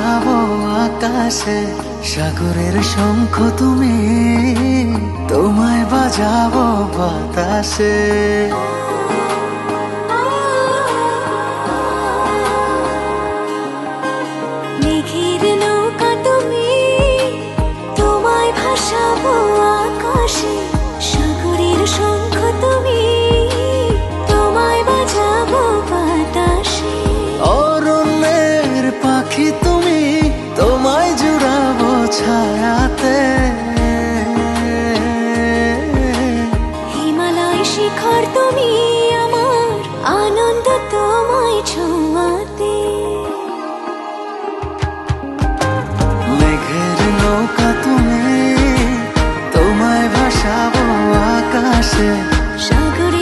ভাসাবো আকাশে, সাগরের শঙ্খ তুমি, তোমায় বাজাবো বাতাসে। মেঘের নৌকা তুমি, তোমায় ভাসাবো আকাশে, সাগরের শঙ্খ তুমি, তোমায় বাজাবো বাতাসে। অরণ্যের পাখি তুমি, তোমায় জুড়াবো ছায়াতে। হিমালয় শিখর তুমি, আমার আনন্দ তোমায় ছোঁয়াতে। মেঘের নৌকা তুমি, তোমায় ভাসাবো আকাশে, সাগরে